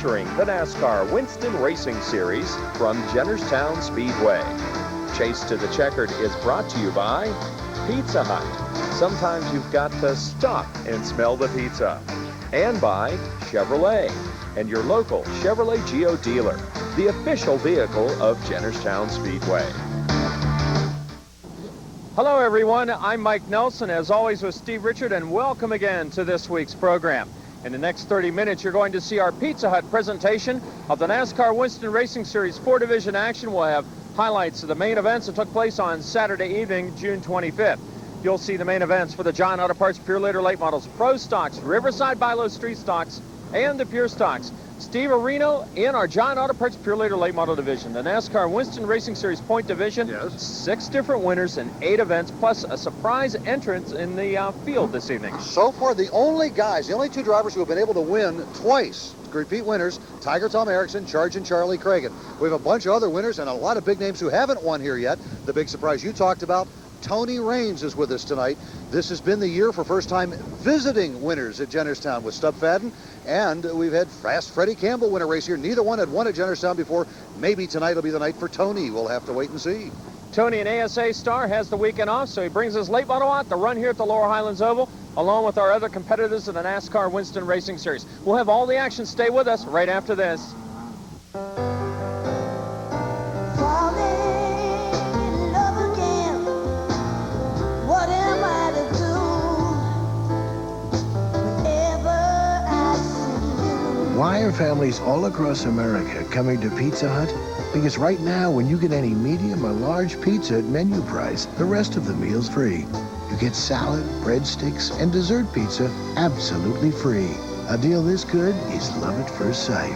featuring the NASCAR Winston Racing Series from Jennerstown Speedway. Chase to the Checkered is brought to you by Pizza Hut. Sometimes you've got to stop and smell the pizza. And by Chevrolet and your local Chevrolet Geo dealer, the official vehicle of Jennerstown Speedway. Hello everyone, I'm Mike Nelson, as always with Steve Richard, and welcome again to this week's program. In the next 30 minutes, you're going to see our Pizza Hut presentation of the NASCAR Winston Racing Series 4-division action. We'll have highlights of the main events that took place on Saturday evening, June 25th. You'll see the main events for the Giant Auto Parts Pure Leader Late Models, Pro Stocks, Riverside Bilo Street Stocks, and the Pure Stocks. Steve Areno in our Giant Auto Parts Pure Leader Late Model Division. The NASCAR Winston Racing Series Point Division, yes. 6 different winners in 8 events, plus a surprise entrance in the field this evening. So far, the only 2 drivers who have been able to win twice, repeat winners, Tiger Tom Erickson, Charge and Charlie Cragen. We have a bunch of other winners and a lot of big names who haven't won here yet. The big surprise you talked about, Tony Raines is with us tonight. This has been the year for first-time visiting winners at Jennerstown with Stub Fadden, and we've had Fast Freddie Campbell win a race here. Neither one had won at Jennerstown before. Maybe tonight will be the night for Tony. We'll have to wait and see. Tony, an ASA star, has the weekend off, so he brings his late model out to run here at the Laurel Highlands Oval, along with our other competitors in the NASCAR Winston Racing Series. We'll have all the action. Stay with us right after this. Why are families all across America coming to Pizza Hut? Because right now, when you get any medium or large pizza at menu price, the rest of the meal's free. You get salad, breadsticks, and dessert pizza absolutely free. A deal this good is love at first sight.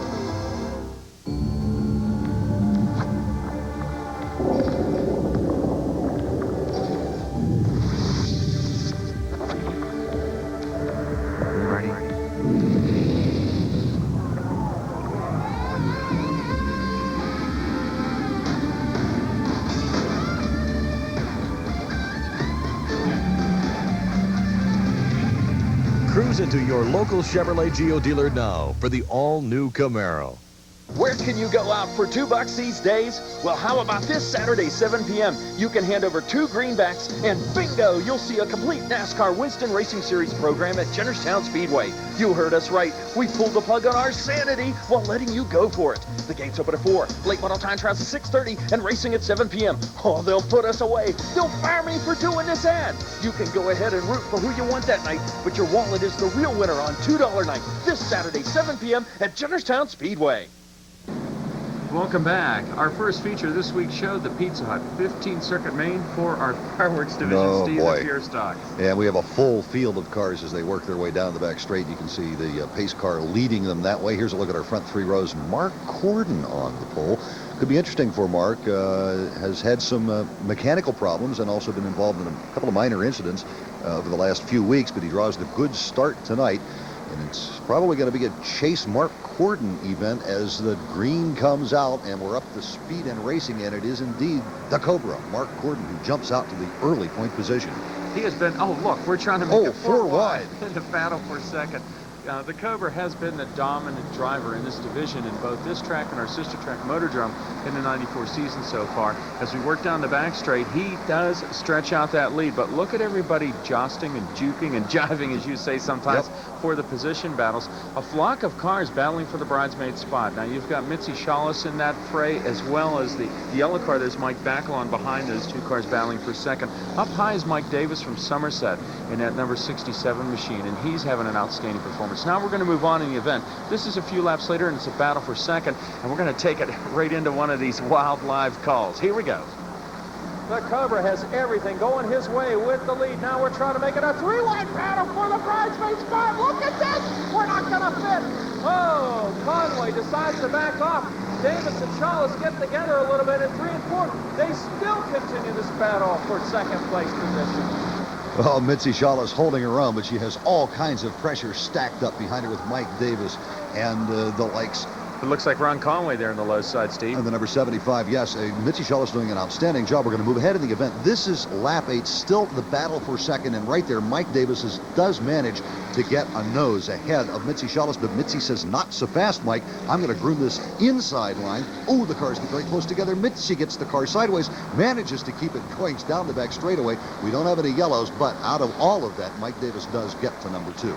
Cruise into your local Chevrolet Geo dealer now for the all-new Camaro. Where can you go out for $2 these days? Well, how about this Saturday, 7 p.m.? You can hand over 2 greenbacks, and bingo, you'll see a complete NASCAR Winston Racing Series program at Jennerstown Speedway. You heard us right. We pulled the plug on our sanity while letting you go for it. The gates open at 4, late model time trials at 6:30, and racing at 7 p.m. Oh, they'll put us away. They'll fire me for doing this ad. You can go ahead and root for who you want that night, but your wallet is the real winner on $2 night this Saturday, 7 p.m. at Jennerstown Speedway. Welcome back. Our first feature this week showed the Pizza Hut 15 circuit main for our fireworks division, Steve, the Pure Stock. And we have a full field of cars as they work their way down the back straight. You can see the pace car leading them that way. Here's a look at our front 3 rows. Mark Corden on the pole. Could be interesting for Mark. Has had some mechanical problems and also been involved in a couple of minor incidents over the last few weeks, but he draws the good start tonight. And it's probably going to be a Chase Mark Corden event as the green comes out and we're up to speed and racing, and it is indeed the Cobra, Mark Corden, who jumps out to the early point position. He has been, oh look, we're trying to make it 4 wide in the battle for second. The Cobra has been the dominant driver in this division in both this track and our sister track Motordrome in the 94 season so far. As we work down the back straight, he does stretch out that lead, but look at everybody josting and juking and jiving, as you say sometimes, for the position battles. A flock of cars battling for the bridesmaid spot. Now you've got Mitzi Chalice in that fray, as well as the yellow car. There's Mike Bacalon behind those 2 cars battling for second. Up high is Mike Davis from Somerset in that number 67 machine, and he's having an outstanding performance. Now we're going to move on in the event. This is a few laps later, and it's a battle for second, and we're going to take it right into one of these wild live calls. Here we go. The Cobra has everything going his way with the lead. Now we're trying to make it a 3-wide battle for the bridesmaid spot. Look at this! We're not going to fit. Oh, Conway decides to back off. Davis and Chalice get together a little bit at 3 and 4. They still continue this battle for second place position. Well, Mitzi Chalice holding her own, but she has all kinds of pressure stacked up behind her with Mike Davis and the likes It looks like Ron Conway there in the low side, Steve. And the number 75, yes, Mitzi Schultz doing an outstanding job. We're going to move ahead in the event. This is lap 8, still the battle for second, and right there, Mike Davis does manage to get a nose ahead of Mitzi Schultz, but Mitzi says, not so fast, Mike. I'm going to groom this inside line. Oh, the cars get very close together. Mitzi gets the car sideways, manages to keep it going down the back straightaway. We don't have any yellows, but out of all of that, Mike Davis does get to number 2.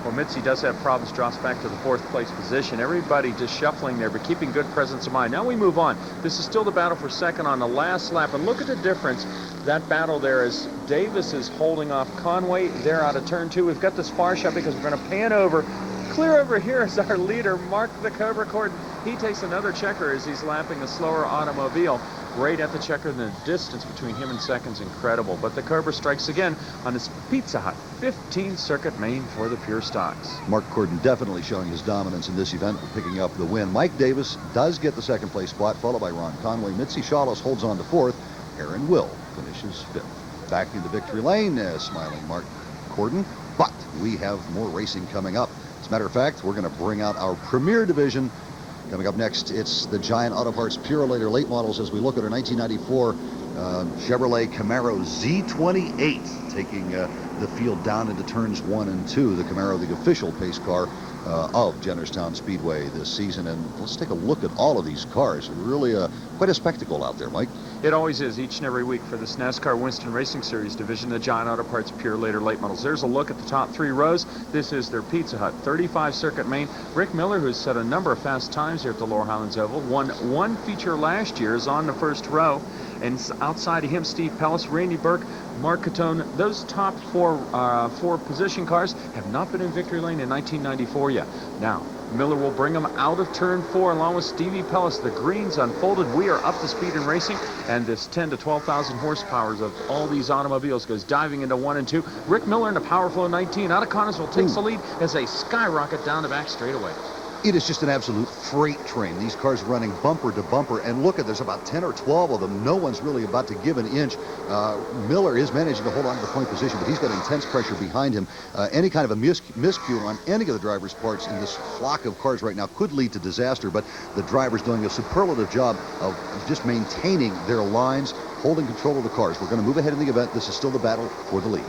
Well, Mitzi does have problems, drops back to the 4th place position. Everybody just shuffling there, but keeping good presence of mind. Now we move on. This is still the battle for second on the last lap, and look at the difference. That battle there is Davis is holding off Conway. They're out of turn 2. We've got this far shot because we're going to pan over. Clear over here is our leader, Mark the Cobra Corden. He takes another checker as he's lapping a slower automobile. Right at the checker, the distance between him and second's incredible. But the Cobra strikes again on his Pizza Hut 15 circuit main for the pure stocks. Mark Corden definitely showing his dominance in this event, picking up the win. Mike Davis does get the 2nd place spot, followed by Ron Conway. Mitzi Schultz holds on to 4th. Aaron Will finishes 5th. Back into victory lane, smiling Mark Corden. But we have more racing coming up. As a matter of fact, we're going to bring out our premier division. Coming up next, it's the Giant Auto Parts Pure Later late models as we look at our 1994 Chevrolet Camaro Z28, taking the field down into turns 1 and 2. The Camaro, the official pace car of Jennerstown Speedway this season. And let's take a look at all of these cars. Really quite a spectacle out there, Mike. It always is, each and every week for this NASCAR Winston Racing Series division, the Giant Auto Parts Pure Later late models. There's a look at the top 3 rows. This is their Pizza Hut 35 circuit main. Rick Miller, who's set a number of fast times here at the Lower Highlands Oval, won 1 feature last year, is on the 1st row. And outside of him, Steve Pellis, Randy Burke, Mark Catone. Those top 4 position cars have not been in victory lane in 1994 yet. Now, Miller will bring them out of turn 4 along with Stevie Pellis. The greens unfolded. We are up to speed in racing, and this 10 to 12,000 horsepower of all these automobiles goes diving into 1 and 2. Rick Miller in the Powerflow 19 out of Connersville takes the lead as they skyrocket down the back straightaway. It is just an absolute freight train. These cars running bumper to bumper, and look at, there's about 10 or 12 of them. No one's really about to give an inch. Miller is managing to hold on to the point position, but he's got intense pressure behind him. Any kind of a miscue on any of the drivers' parts in this flock of cars right now could lead to disaster, but the driver's doing a superlative job of just maintaining their lines, holding control of the cars. We're going to move ahead in the event. This is still the battle for the lead.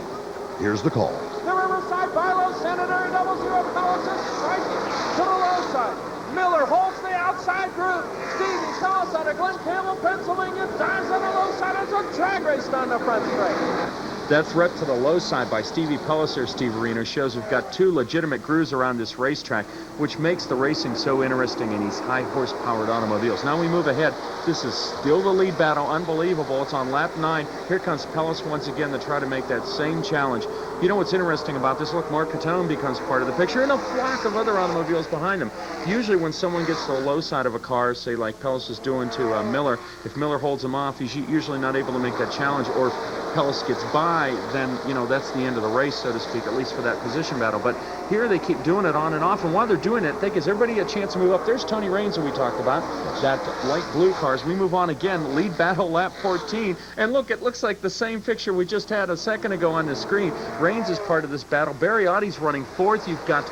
Here's the call. The Riverside Bilo Senator 00 Pellis is striking to the low side. Miller holds the outside group. Stevie Pellis out of Glen Campbell, Pennsylvania, dives on the low side as a drag race down the front straight. That threat to the low side by Stevie Pellis or Steve Areno shows we've got 2 legitimate grooves around this racetrack, which makes the racing so interesting in these high horsepowered automobiles. Now we move ahead. This is still the lead battle. Unbelievable. It's on lap 9. Here comes Pellis once again to try to make that same challenge. You know what's interesting about this? Look, Mark Catone becomes part of the picture and a flock of other automobiles behind him. Usually when someone gets to the low side of a car, say like Pellis is doing to Miller, if Miller holds him off, he's usually not able to make that challenge, or if Pellis gets by, then, you know, that's the end of the race, so to speak, at least for that position battle. But here they keep doing it on and off, and while they're doing it, that gives everybody a chance to move up. There's Tony Raines, who we talked about, that light blue cars. We move on again, lead battle lap 14, and look, it looks like the same picture we just had a second ago on the screen. Raines is part of this battle. Barry Audie's running 4th. You've got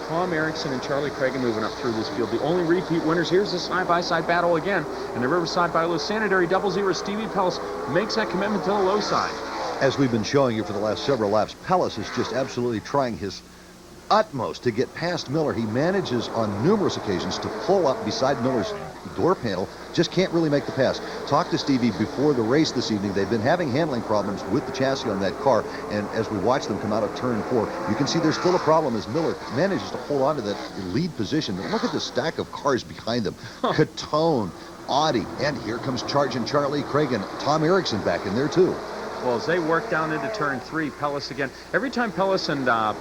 Tom Erickson and Charlie Cragen moving up through this field. The only repeat winners. Here's the side-by-side battle again. And the Riverside Bilo Sanitary 00 Stevie Pellis makes that commitment to the low side. As we've been showing you for the last several laps, Pellis is just absolutely trying his utmost to get past Miller. He manages on numerous occasions to pull up beside Miller's door panel, just can't really make the pass. Talked to Stevie before the race this evening. They've been having handling problems with the chassis on that car, and as we watch them come out of turn 4, you can see there's still a problem as Miller manages to hold on to that lead position. Look at the stack of cars behind them. Catone, Audi, and here comes Charging Charlie Cragen. Tom Erickson back in there too. Well, as they work down into turn 3, Pellis again. Every time Pellis and the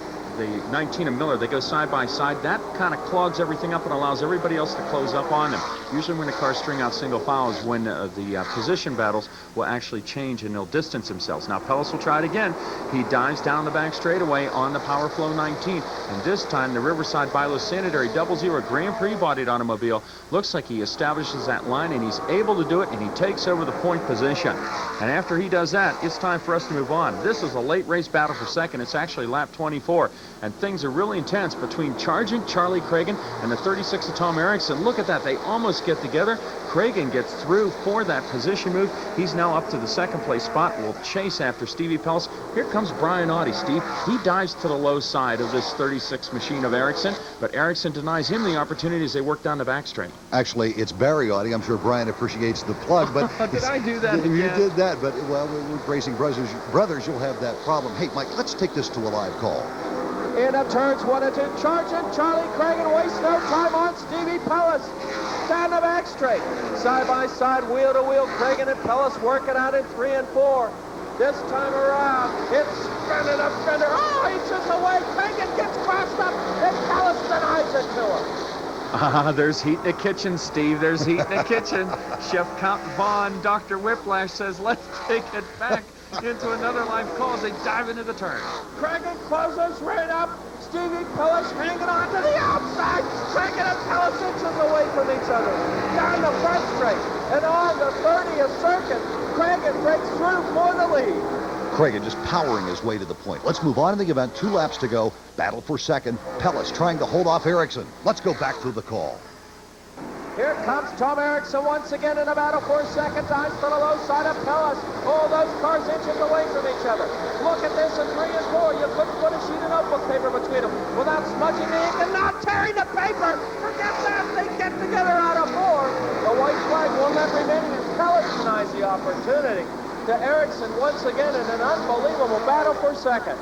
19 of Miller, they go side by side, that kind of clogs everything up and allows everybody else to close up on them. Usually when the cars string out single file is when the position battles will actually change and they'll distance themselves. Now Pellis will try it again. He dives down the back straightaway on the Power Flow 19, and this time the Riverside Bilo Sanitary 00 Grand Prix bodied automobile looks like he establishes that line, and he's able to do it, and he takes over the point position. And after he does that, it's time for us to move on. This is a late race battle for second. It's actually lap 24. and things are really intense between Charging Charlie Cragen and the 36 of Tom Erickson. Look at that. They almost get together. Cragen gets through for that position move. He's now up to the second place spot. Will chase after Stevie Pellis. Here comes Brian Audie, Steve. He dives to the low side of this 36 machine of Erickson, but Erickson denies him the opportunity as they work down the back straight. Actually, it's Barry Audie. I'm sure Brian appreciates the plug, but did I do that again? You did that, but well, with racing brothers, you'll have that problem. Hey, Mike, let's take this to a live call. In up turns 1 and 2, Charging Charlie Cragen wastes no time on Stevie Pellis. Down the back straight. Side by side, wheel to wheel, Cragen and Pellis working out in 3 and 4. This time around, it's spinning a fender. Oh, inches away. Cragen gets crossed up, and Pellis denies it to him. There's heat in the kitchen, Steve. There's heat in the kitchen. Chef Count Vaughn, Dr. Whiplash says, let's take it back into another live call as they dive into the turn. Cragen closes right up. Stevie Pellis hanging on to the outside. Cragen and Pellis inches away from each other. Down the front straight. And on the 30th circuit, Cragen breaks through for the lead. Cragen just powering his way to the point. Let's move on in the event. 2 laps to go. Battle for second. Pellis trying to hold off Erickson. Let's go back to the call. Here comes Tom Erickson once again in a battle for second. Dives for the low side of Pellis. Oh, those cars inches away from each other. Look at this in 3 and 4. You couldn't put a sheet of notebook paper between them without smudging the ink and not tearing the paper. Forget that. They get together out of 4. The white flag will not remain, and Pellis denies the opportunity to Erickson once again in an unbelievable battle for second.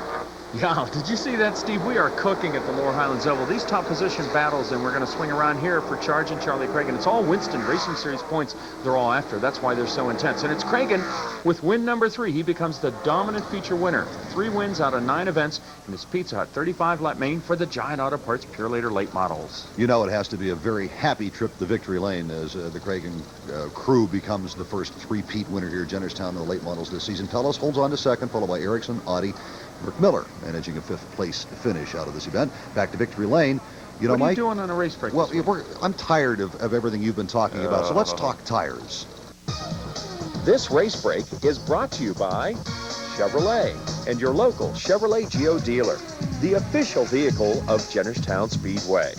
Yeah, did you see that, Steve? We are cooking at the Lower Highlands Oval. These top position battles, and we're going to swing around here for Charging Charlie Cragen. It's all Winston Racing Series points they're all after. That's why they're so intense. And it's Cragen with win number 3. He becomes the dominant feature winner. 3 wins out of 9 events in his Pizza Hut 35-lap main for the Giant Auto Parts Pure Later late models. You know it has to be a very happy trip to victory lane as the Cragen crew becomes the first 3-peat winner here at Jennerstown in the late models this season. Pellis holds on to second, followed by Erickson, Audie, Rick Miller managing a 5th place finish out of this event. Back to victory lane. You know, what are Mike, you doing on a race break? Well, I'm tired of everything you've been talking about, so let's talk tires. This race break is brought to you by Chevrolet and your local Chevrolet Geo dealer, the official vehicle of Jennerstown Speedway.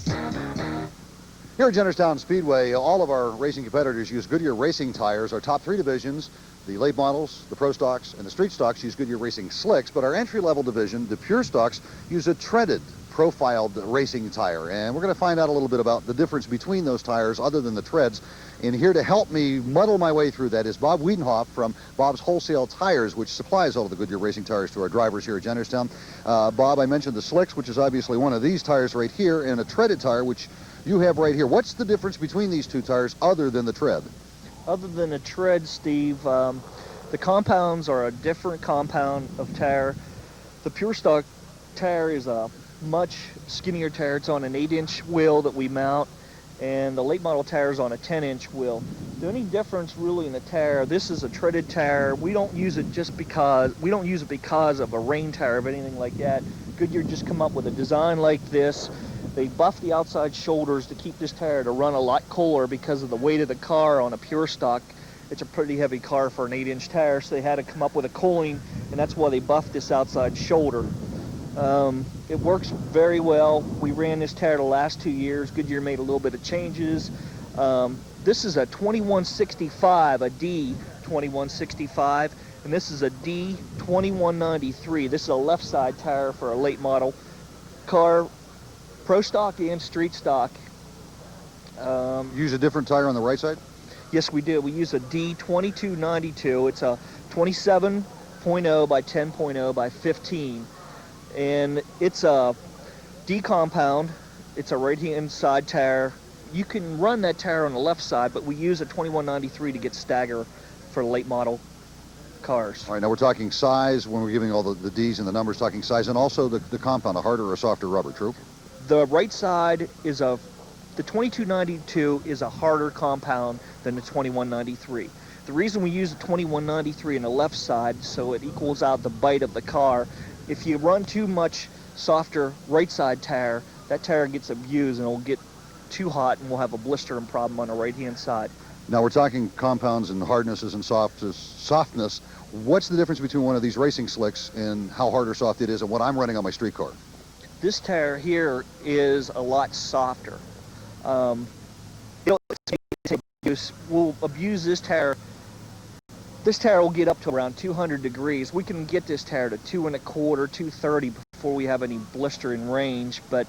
Here at Jennerstown Speedway, all of our racing competitors use Goodyear racing tires. Our top 3 divisions, the late models, the pro stocks, and the street stocks, use Goodyear racing slicks, but our entry-level division, the pure stocks, use a treaded, profiled racing tire. And we're going to find out a little bit about the difference between those tires other than the treads. And here to help me muddle my way through that is Bob Wiedenhoff from Bob's Wholesale Tires, which supplies all of the Goodyear racing tires to our drivers here at Jennerstown. Bob, I mentioned the slicks, which is obviously one of these tires right here, and a treaded tire, which you have right here. What's the difference between these 2 tires other than the tread? Other than the tread, Steve, the compounds are a different compound of tire. The pure stock tire is a much skinnier tire. It's on an 8-inch wheel that we mount, and the late model tire is on a 10-inch wheel. The only difference really in the tire, this is a treaded tire. We don't use it because of a rain tire or anything like that. Goodyear just come up with a design like this. They buff the outside shoulders to keep this tire to run a lot cooler because of the weight of the car on a pure stock. It's a pretty heavy car for an 8-inch tire, so they had to come up with a cooling, and that's why they buffed this outside shoulder. It works very well. We ran this tire the last 2 years. Goodyear made a little bit of changes. This is a 2165, a D 2165, and this is a D 2193. This is a left side tire for a late model car. Pro stock and street stock. Use a different tire on the right side? Yes, we do. We use a D2292. It's a 27.0 by 10.0 by 15. And it's a D compound. It's a right-hand side tire. You can run that tire on the left side, but we use a 2193 to get stagger for late model cars. All right, now we're talking size when we're giving all the D's and the numbers, talking size, and also the compound, a harder or softer rubber, true? The right side is the 2292 is a harder compound than the 2193. The reason we use the 2193 on the left side so it equals out the bite of the car. If you run too much softer right side tire, that tire gets abused and it'll get too hot and we'll have a blistering problem on the right hand side. Now we're talking compounds and hardnesses and softness. What's the difference between one of these racing slicks and how hard or soft it is and what I'm running on my street car? This tire here is a lot softer. We'll abuse this tire. This tire will get up to around 200 degrees. We can get this tire to 2 1/4, 230 before we have any blistering range, but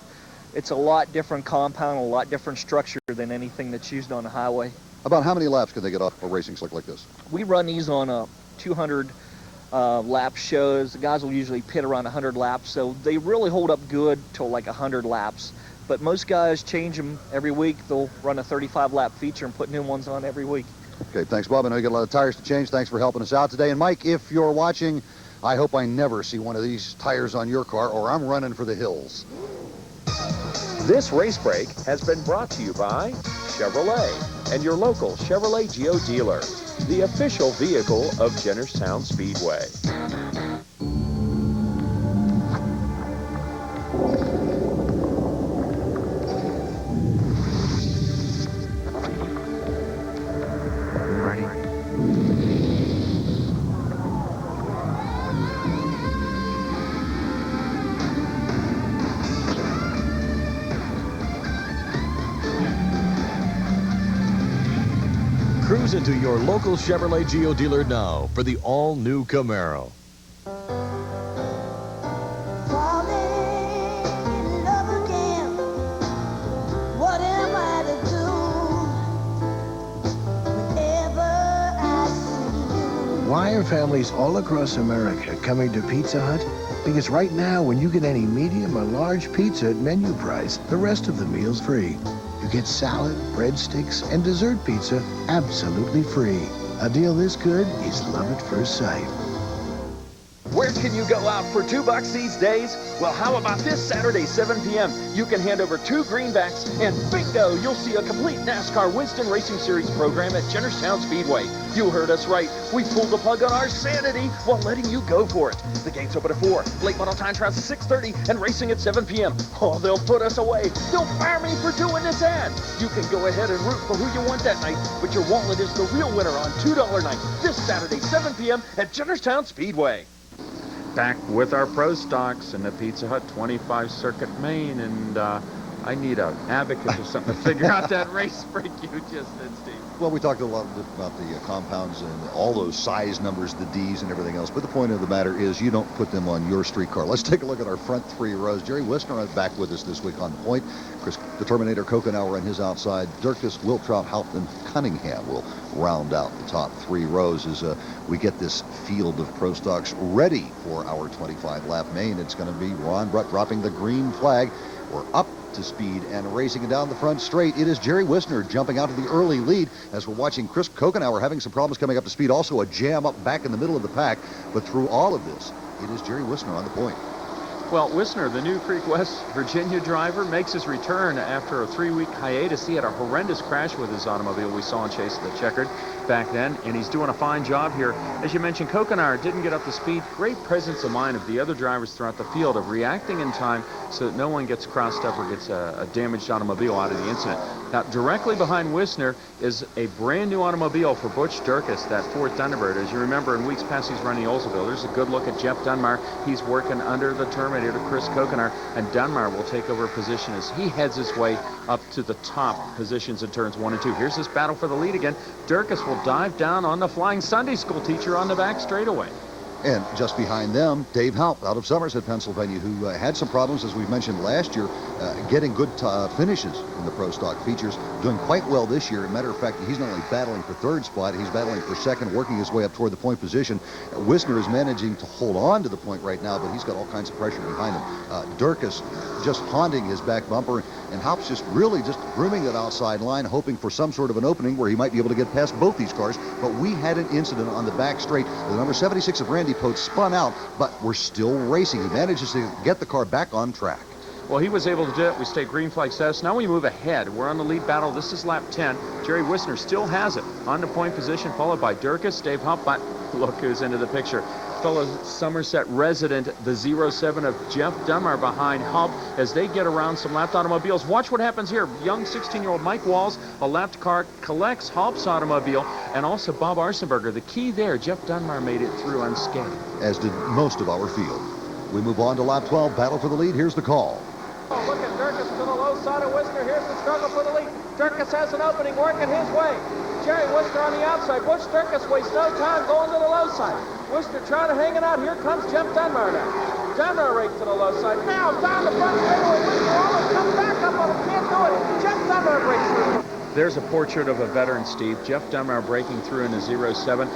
it's a lot different compound, a lot different structure than anything that's used on the highway. About how many laps can they get off a racing slick like this? We run these on a 200 lap shows. The guys will usually pit around 100 laps, so they really hold up good till like 100 laps. But most guys change them every week. They'll run a 35 lap feature and put new ones on every week. Okay, thanks, Bob. I know you got a lot of tires to change. Thanks for helping us out today. And Mike, if you're watching, I hope I never see one of these tires on your car, or I'm running for the hills. This race break has been brought to you by Chevrolet and your local Chevrolet Geo dealer, the official vehicle of Jennerstown Speedway. Cruise into your local Chevrolet Geo dealer now for the all-new Camaro. Why are families all across America coming to Pizza Hut? Because right now, when you get any medium or large pizza at menu price, the rest of the meal's free. You get salad, breadsticks, and dessert pizza absolutely free. A deal this good is love at first sight. Where can you go out for $2 these days? Well, how about this Saturday, 7 p.m.? You can hand over 2 greenbacks, and bingo, you'll see a complete NASCAR Winston Racing Series program at Jennerstown Speedway. You heard us right. We pulled the plug on our sanity while letting you go for it. The gates open at 4, late model time trials at 6:30, and racing at 7 p.m. Oh, they'll put us away. They'll fire me for doing this ad. You can go ahead and root for who you want that night, but your wallet is the real winner on $2 night this Saturday, 7 p.m. at Jennerstown Speedway. Back with our Pro Stocks in the Pizza Hut 25 Circuit Main, and I need an advocate or something to figure out that race break you just did, Steve. Well, we talked a lot about the compounds and all those size numbers, the D's and everything else, but the point of the matter is you don't put them on your street car. Let's take a look at our front 3 rows. Jerry Wisner is back with us this week on point. Chris the Terminator Kokenauer on his outside. Dirkus, Wiltrout, Haupt, and Cunningham will round out the top 3 rows as we get this field of Pro Stocks ready for our 25-lap main. It's going to be Ron Brutt dropping the green flag. We're up to speed and racing it down the front straight. It is Jerry Wisner jumping out to the early lead as we're watching Chris Kokenauer having some problems coming up to speed. Also a jam up back in the middle of the pack. But through all of this, it is Jerry Wisner on the point. Well, Wisner, the new Creek, West Virginia driver, makes his return after a 3-week hiatus. He had a horrendous crash with his automobile we saw in Chase of the Checkered back then, and he's doing a fine job here. As you mentioned, Kokenauer didn't get up to speed. Great presence of mind of the other drivers throughout the field of reacting in time so that no one gets crossed up or gets a damaged automobile out of the incident. Now, directly behind Wisner is a brand new automobile for Butch Dirkus, that Ford Thunderbird. As you remember, in weeks past, he's running Oldsmobile. There's a good look at Jeff Dunbar. He's working under the Terminator to Chris Kokenauer, and Dunbar will take over position as he heads his way up to the top positions in turns 1 and 2. Here's this battle for the lead again. Dirkus will dive down on the flying Sunday school teacher on the back straightaway. And just behind them, Dave Haupt out of Somerset, Pennsylvania, who had some problems, as we mentioned last year, getting good finishes in the Pro Stock features, doing quite well this year. As a matter of fact, he's not only battling for 3rd spot, he's battling for 2nd, working his way up toward the point position. Wisner is managing to hold on to the point right now, but he's got all kinds of pressure behind him. Dirkus just haunting his back bumper, and Haupt's just really just grooming that outside line, hoping for some sort of an opening where he might be able to get past both these cars. But we had an incident on the back straight. The number 76 of Randy Pote spun out, but we're still racing. He manages to get the car back on track. Well, he was able to do it. We stay green flag status. Now we move ahead. We're on the lead battle. This is lap 10. Jerry Wisner still has it on the point position, followed by Dirkus, Dave Haupt. But look who's into the picture. Fellow Somerset resident, the 07 of Jeff Dunbar behind Haupt as they get around some lapped automobiles. Watch what happens here. Young 16-year-old Mike Walls, a lapped car, collects Haupt's automobile, and also Bob Arsenberger. The key there, Jeff Dunbar made it through unscathed. As did most of our field. We move on to lap 12, battle for the lead. Here's the call. Oh, look at Durkis to the low side of Worcester. Here's the struggle for the lead. Durkis has an opening working his way. Jerry Worcester on the outside. Butch Durkis wastes no time going to the low side. Worcester trying to hang it out. Here comes Jeff Dunbar now. Dunbar rakes to the low side. Now down the front straightaway. Worcester almost comes back up, but can't do it. Jeff Dunbar breaks through. There's a portrait of a veteran, Steve. Jeff Dunbar breaking through in a 07.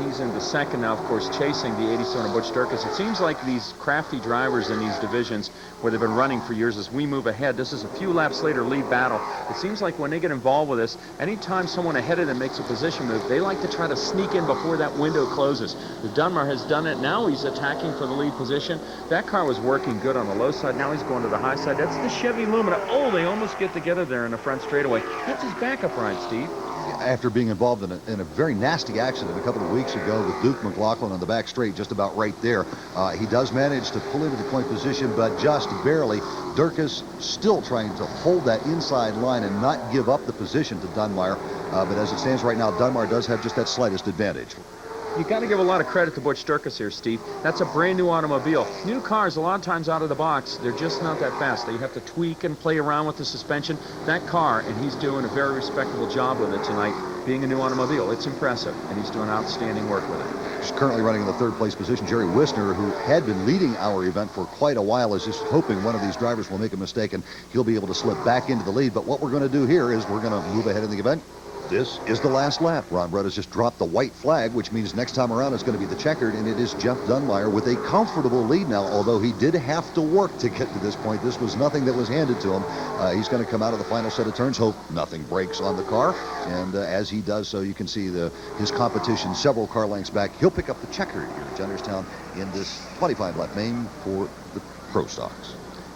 He's in the second now, of course, chasing the 87 of Butch Durkis. It seems like these crafty drivers in these divisions where they've been running for years, as we move ahead, this is a few laps later lead battle. It seems like when they get involved with this, anytime someone ahead of them makes a position move, they like to try to sneak in before that window closes. Dunbar has done it. Now he's attacking for the lead position. That car was working good on the low side. Now he's going to the high side. That's the Chevy Lumina. Oh, they almost get together there in the front straightaway. That's his backup ride, Steve. After being involved in a very nasty accident a couple of weeks ago with Duke McLaughlin on the back straight, just about right there, he does manage to pull into the point position, but just barely. Durkis still trying to hold that inside line and not give up the position to Dunbar, but as it stands right now, Dunbar does have just that slightest advantage. You got to give a lot of credit to Butch Durkis here, Steve. That's a brand new automobile. New cars, a lot of times out of the box, they're just not that fast. They have to tweak and play around with the suspension. That car, and he's doing a very respectable job with it tonight, being a new automobile. It's impressive, and he's doing outstanding work with it. He's currently running in the third place position. Jerry Wisner, who had been leading our event for quite a while, is just hoping one of these drivers will make a mistake and he'll be able to slip back into the lead. But what we're going to do here is we're going to move ahead in the event. This is the last lap. Ron Brutt just dropped the white flag, which means next time around it's going to be the checkered, and it is Jeff Dunbar with a comfortable lead now, although he did have to work to get to this point. This was nothing that was handed to him. He's going to come out of the final set of turns, hope nothing breaks on the car, and as he does so, you can see his competition several car lengths back. He'll pick up the checkered here at Jennerstown in this 25-lap main for the Pro Stocks.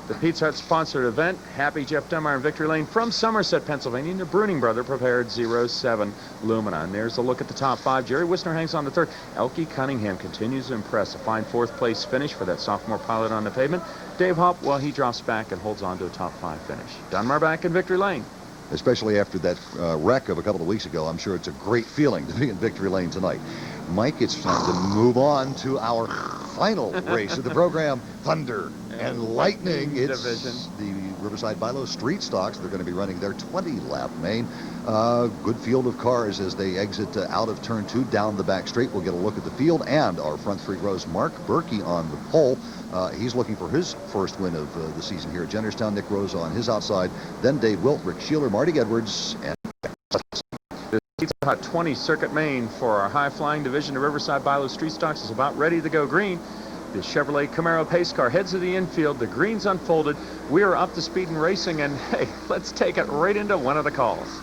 The Pizza Hut sponsored event. Happy Jeff Dunbar in victory lane from Somerset, Pennsylvania. The Bruning brother prepared 07 Lumina. And there's a look at the top five. Jerry Wisner hangs on the third. Elke Cunningham continues to impress. A fine fourth place finish for that sophomore pilot on the pavement. Dave Hopp, well, he drops back and holds on to a top five finish. Dunbar back in victory lane. Especially after that wreck of a couple of weeks ago, I'm sure it's a great feeling to be in victory lane tonight. Mike, it's time to move on to our final race of the program, Thunder and Lightning. It's division. The Riverside Bilo Street Stocks. They're going to be running their 20-lap main. Good field of cars as they exit out of turn 2 down the back straight. We'll get a look at the field and our front three rows. Mark Berkey on the pole. He's looking for his first win of the season here at Jennerstown. Nick Rosa on his outside. Then Dave Wilt, Rick Sheeler, Marty Edwards, and The Pizza Hut 20 Circuit Main for our high-flying division of Riverside Bilo Street Stocks is about ready to go green. The Chevrolet Camaro pace car heads to the infield. The green's unfolded. We are up to speed and racing, and hey, let's take it right into one of the calls.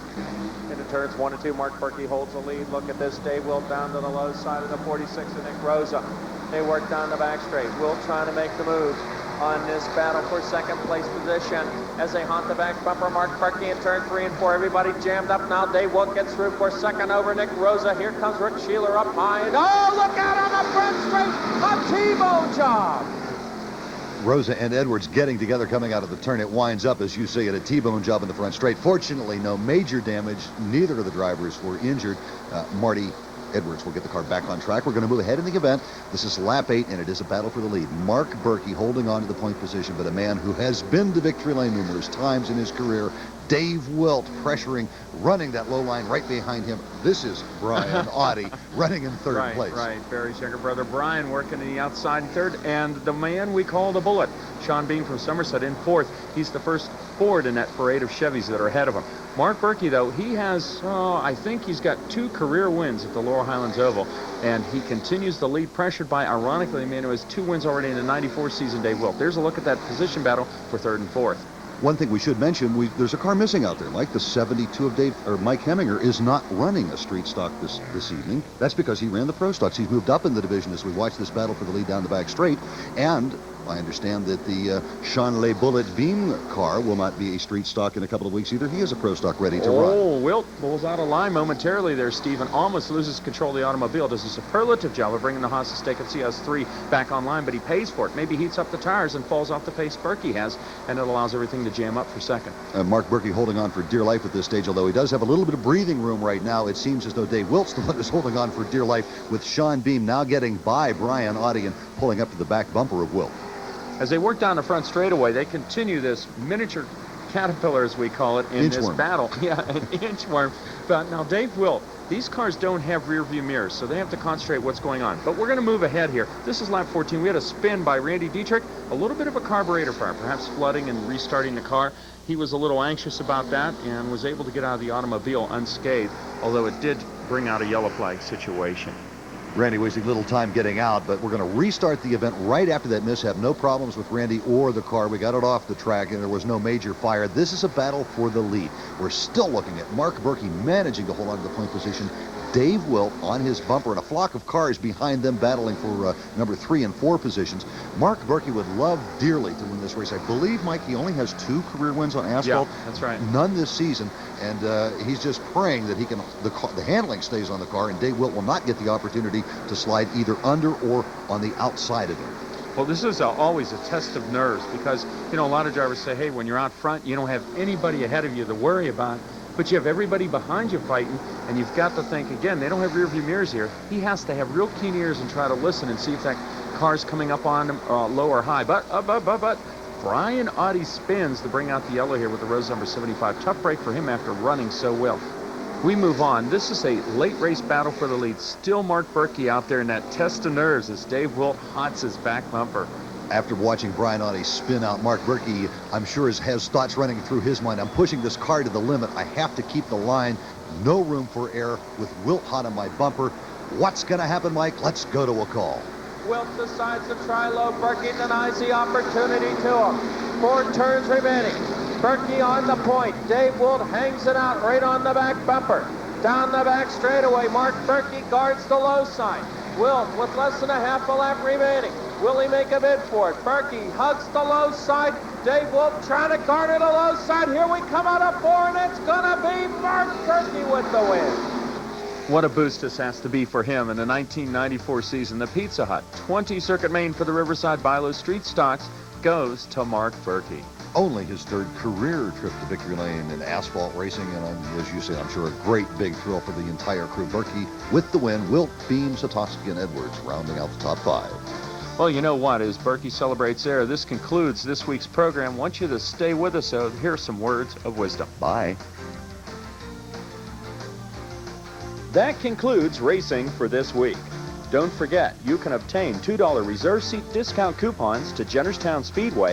Into turns 1 and 2, Mark Berkey holds the lead. Look at this. Dave Wilt down to the low side of the 46 of Nick Rosa. They work down the back straight. Wilt trying to make the move on this battle for second place position as they haunt the back bumper. Mark Berkey in turn 3 and 4. Everybody jammed up now. Dave Wilt gets through for second over Nick Rosa. Here comes Rick Sheeler up high. And oh, look out on the front straight. A T-bone job. Rosa and Edwards getting together coming out of the turn. It winds up, as you say, at a T-bone job in the front straight. Fortunately, no major damage. Neither of the drivers were injured. Marty Edwards will get the car back on track. We're going to move ahead in the event. This is lap 8, and it is a battle for the lead. Mark Berkey holding on to the point position, but a man who has been to victory lane numerous times in his career. Dave Wilt pressuring, running that low line right behind him. This is Brian Audie running in third place. Right. Barry's younger brother Brian working in the outside in third, and the man we call the Bullet, Sean Bean from Somerset, in fourth. He's the first Ford in that parade of Chevys that are ahead of him. Mark Berkey, though, he has, I think he's got 2 career wins at the Laurel Highlands Oval, and he continues the lead, pressured by, ironically, a man who has 2 wins already in the 94 season, Dave Wilt. There's a look at that position battle for third and fourth. One thing we should mention, there's a car missing out there, Mike. The 72 of Mike Heminger is not running a street stock this evening. That's because he ran the Pro Stocks. He's moved up in the division as we watch this battle for the lead down the back straight. And I understand that the Shanley Bullet Beam car will not be a street stock in a couple of weeks either. He is a pro stock ready to run. Oh, Wilt pulls out of line momentarily there, Stephen. Almost loses control of the automobile. Does a superlative job of bringing the Haas Stake of CS3 back online, but he pays for it. Maybe heats up the tires and falls off the pace Berkey has, and it allows everything to jam up for second. Mark Berkey holding on for dear life at this stage, although he does have a little bit of breathing room right now. It seems as though Dave Wilt's the one who's holding on for dear life, with Sean Beam now getting by Brian Audie and pulling up to the back bumper of Wilt. As they work down the front straightaway, they continue this miniature caterpillar, as we call it, in this battle. Yeah, an inchworm. But now Dave Wilt, these cars don't have rear view mirrors, so they have to concentrate what's going on. But we're going to move ahead here. This is lap 14. We had a spin by Randy Dietrich, a little bit of a carburetor fire, perhaps flooding and restarting the car. He was a little anxious about that and was able to get out of the automobile unscathed, although it did bring out a yellow flag situation. Randy wasting little time getting out, but we're going to restart the event right after that mishap. No problems with Randy or the car. We got it off the track, and there was no major fire. This is a battle for the lead. We're still looking at Mark Berkey managing to hold on to the point position. Dave Wilt on his bumper, and a flock of cars behind them battling for number 3 and 4 positions. Mark Berkey would love dearly to win this race. I believe, Mike, he only has 2 career wins on asphalt. Yeah, that's right. None this season, and he's just praying that he can. The handling stays on the car, and Dave Wilt will not get the opportunity to slide either under or on the outside of him. Well, this is always a test of nerves because, you know, a lot of drivers say, hey, when you're out front, you don't have anybody ahead of you to worry about. But you have everybody behind you fighting, and you've got to think, again, they don't have rear view mirrors here. He has to have real keen ears and try to listen and see if that car's coming up on him low or high. But Brian Audie spins to bring out the yellow here with the rose number 75. Tough break for him after running so well. We move on. This is a late race battle for the lead. Still Mark Berkey out there in that test of nerves as Dave Wilt hots his back bumper. After watching Brian Audie spin out Mark Berkey, I'm sure has thoughts running through his mind. I'm pushing this car to the limit. I have to keep the line. No room for error with Wilt hot on my bumper. What's going to happen, Mike? Let's go to a call. Wilt decides to try low. Berkey denies the opportunity to him. 4 turns remaining. Berkey on the point. Dave Wilt hangs it out right on the back bumper. Down the back straightaway, Mark Berkey guards the low side. Wilt with less than a half a lap remaining. Will he make a bid for it? Berkey hugs the low side. Dave Wilt trying to guard it the low side. Here we come out of 4, and it's going to be Mark Berkey with the win. What a boost this has to be for him in the 1994 season. The Pizza Hut 20 Circuit Main for the Riverside Bilo Street Stocks goes to Mark Berkey. Only his 3rd career trip to victory lane in asphalt racing, and as you say, I'm sure a great big thrill for the entire crew. Berkey with the win. Wilt, Beam, Satoski, and Edwards rounding out the top 5. Well, you know what? As Berkey celebrates there, this concludes this week's program. I want you to stay with us, so here are some words of wisdom. Bye. That concludes racing for this week. Don't forget, you can obtain $2 reserve seat discount coupons to Jennerstown Speedway